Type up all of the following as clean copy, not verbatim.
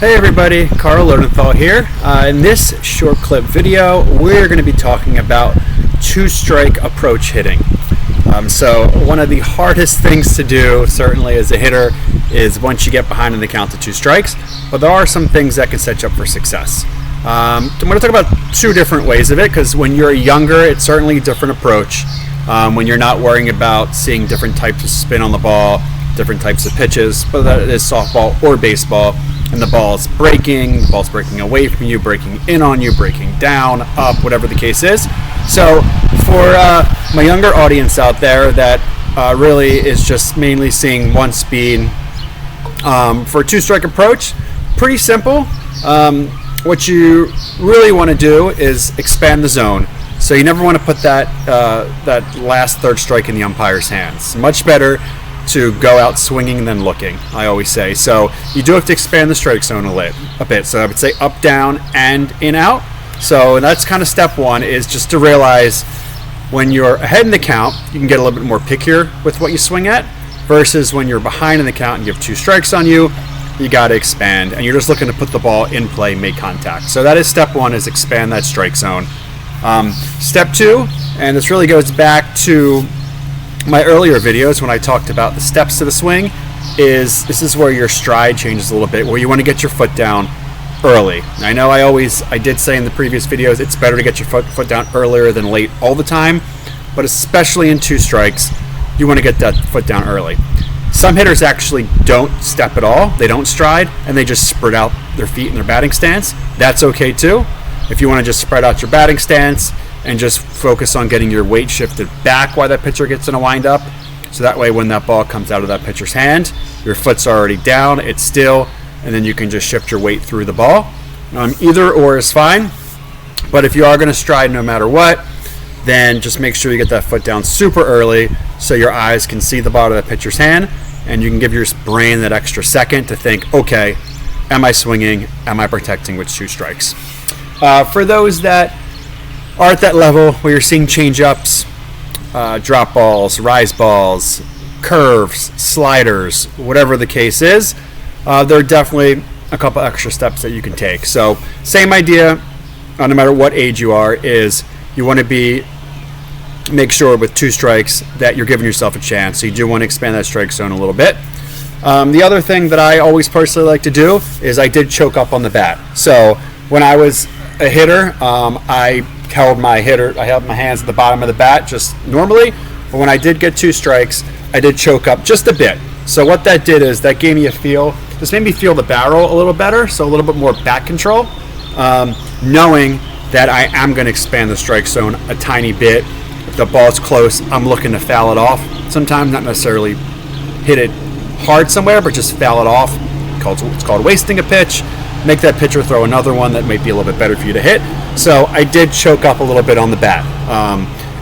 Hey everybody, Carl Lodenthal here. In this short clip video, we're going to be talking about two-strike approach hitting. So one of the hardest things to do, certainly as a hitter, is once you get behind in the count to two strikes, but there are some things that can set you up for success. I'm going to talk about two different ways of it, because when you're younger, it's certainly a different approach. When you're not worrying about seeing different types of spin on the ball, different types of pitches, whether that is softball or baseball, and the ball's breaking away from you, breaking in on you, breaking down, up, whatever the case is. So for my younger audience out there that really is just mainly seeing one speed, for a two-strike approach, pretty simple. What you really want to do is expand the zone. So you never want to put that last third strike in the umpire's hands. Much better to go out swinging than looking, I always say. So you do have to expand the strike zone a bit. So I would say up, down, and in, out. So that's kind of step one, is just to realize when you're ahead in the count, you can get a little bit more pickier with what you swing at, versus when you're behind in the count and you have two strikes on you, you got to expand, and you're just looking to put the ball in play, make contact. So that is step one, is expand that strike zone. Step two, and this really goes back to my earlier videos when I talked about the steps to the swing, is this is where your stride changes a little bit, where you want to get your foot down early. I know I did say in the previous videos it's better to get your foot down earlier than late all the time, but especially in two strikes, you want to get that foot down early. Some hitters actually don't step at all, they don't stride, and they just spread out their feet in their batting stance. That's okay too. If you want to just spread out your batting stance and just focus on getting your weight shifted back while that pitcher gets in a windup, so that way when that ball comes out of that pitcher's hand, your foot's already down, it's still, and then you can just shift your weight through the ball. Either or is fine, but if you are going to stride no matter what, then just make sure you get that foot down super early so your eyes can see the ball of that pitcher's hand, and you can give your brain that extra second to think, okay, am I swinging, am I protecting with two strikes? For those that are at that level where you're seeing change-ups, drop balls, rise balls, curves, sliders, whatever the case is, there are definitely a couple extra steps that you can take. So same idea, no matter what age you are, is you want to make sure with two strikes that you're giving yourself a chance. So you do want to expand that strike zone a little bit. The other thing that I always personally like to do is I did choke up on the bat. So when I was a hitter, I held my hands at the bottom of the bat just normally, but when I did get two strikes, I did choke up just a bit. So what that did is that gave me this made me feel the barrel a little better, so a little bit more back control, knowing that I am going to expand the strike zone a tiny bit. If the ball's close, I'm looking to foul it off. Sometimes not necessarily hit it hard somewhere, but just foul it off. It's called wasting a pitch. Make that pitcher throw another one that might be a little bit better for you to hit. So I did choke up a little bit on the bat.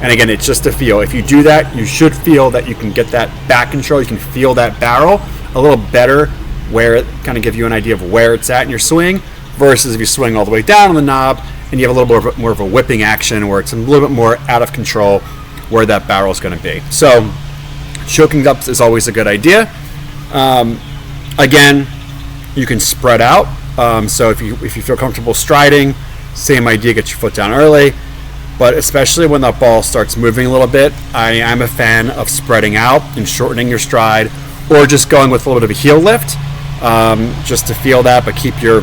And again, it's just a feel. If you do that, you should feel that you can get that back control. You can feel that barrel a little better, where it kind of give you an idea of where it's at in your swing, versus if you swing all the way down on the knob and you have a little more of a whipping action where it's a little bit more out of control where that barrel is going to be. So choking up is always a good idea. Again, you can spread out. So if you feel comfortable striding, same idea, get your foot down early. But especially when that ball starts moving a little bit, I am a fan of spreading out and shortening your stride, or just going with a little bit of a heel lift, just to feel that, but keep your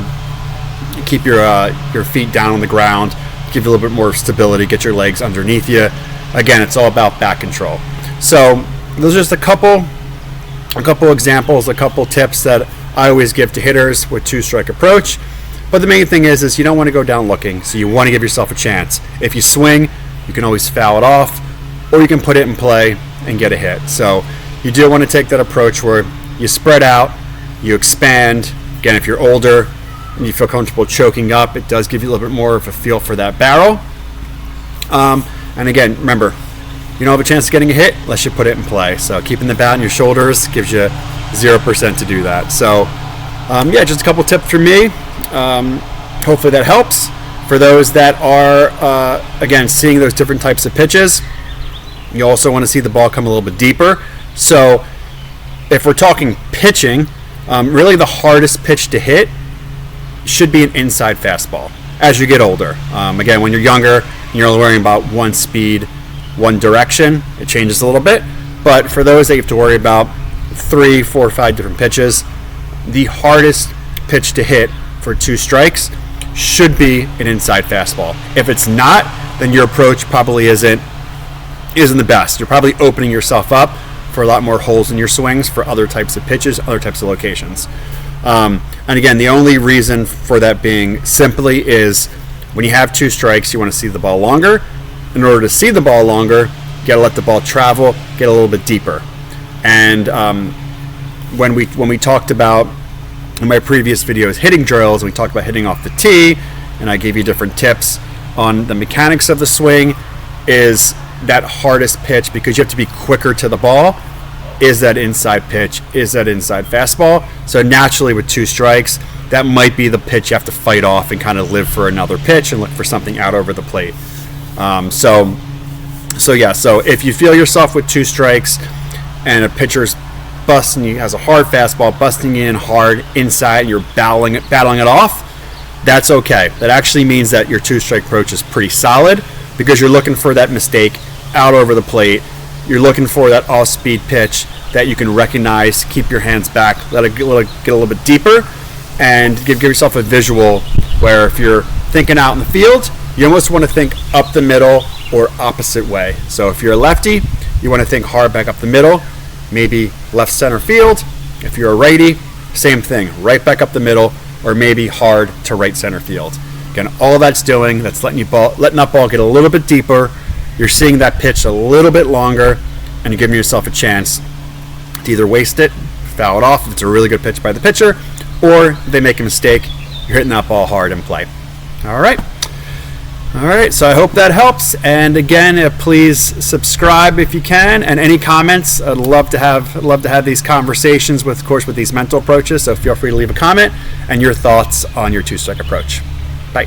feet down on the ground, give you a little bit more stability, get your legs underneath you. Again, it's all about back control. So those are just a couple examples, a couple tips that I always give to hitters with two-strike approach. But the main thing is you don't want to go down looking, so you want to give yourself a chance. If you swing, you can always foul it off, or you can put it in play and get a hit. So you do want to take that approach where you spread out, you expand. Again, if you're older and you feel comfortable choking up, it does give you a little bit more of a feel for that barrel. And again, remember, you don't have a chance of getting a hit unless you put it in play. So keeping the bat on your shoulders gives you 0% to do that. So yeah, just a couple tips from me. Hopefully that helps. For those that are, again, seeing those different types of pitches, you also want to see the ball come a little bit deeper. So if we're talking pitching, really the hardest pitch to hit should be an inside fastball as you get older. Again, when you're younger and you're only worrying about one speed, one direction, it changes a little bit. But for those that you have to worry about 3, 4, 5 different pitches, the hardest pitch to hit for 2 strikes should be an inside fastball. If it's not, then your approach probably isn't the best. You're probably opening yourself up for a lot more holes in your swings for other types of pitches, other types of locations. And again, the only reason for that being simply is when you have 2 strikes, you want to see the ball longer. In order to see the ball longer, you got to let the ball travel, get a little bit deeper. And when we talked about in my previous videos hitting drills, we talked about hitting off the tee, and I gave you different tips on the mechanics of the swing. Is that hardest pitch, because you have to be quicker to the ball, is that inside pitch, is that inside fastball. So naturally with 2 strikes, that might be the pitch you have to fight off and kind of live for another pitch and look for something out over the plate. So if you feel yourself with 2 strikes and a pitcher's busting you, has a hard fastball, busting in hard inside, and you're battling it off, that's okay. That actually means that your 2-strike approach is pretty solid, because you're looking for that mistake out over the plate. You're looking for that off-speed pitch that you can recognize, keep your hands back, let it get a little bit deeper, and give yourself a visual where if you're thinking out in the field, you almost want to think up the middle or opposite way. So if you're a lefty, you want to think hard back up the middle, maybe left center field. If you're a righty, same thing, right back up the middle, or maybe hard to right center field. Again, all that's doing, that's letting that ball get a little bit deeper. You're seeing that pitch a little bit longer, and you're giving yourself a chance to either waste it, foul it off if it's a really good pitch by the pitcher, or if they make a mistake, you're hitting that ball hard in play. All right, so I hope that helps. And again, please subscribe if you can, and any comments. I'd love to have these conversations with these mental approaches. So feel free to leave a comment and your thoughts on your 2-strike approach. Bye.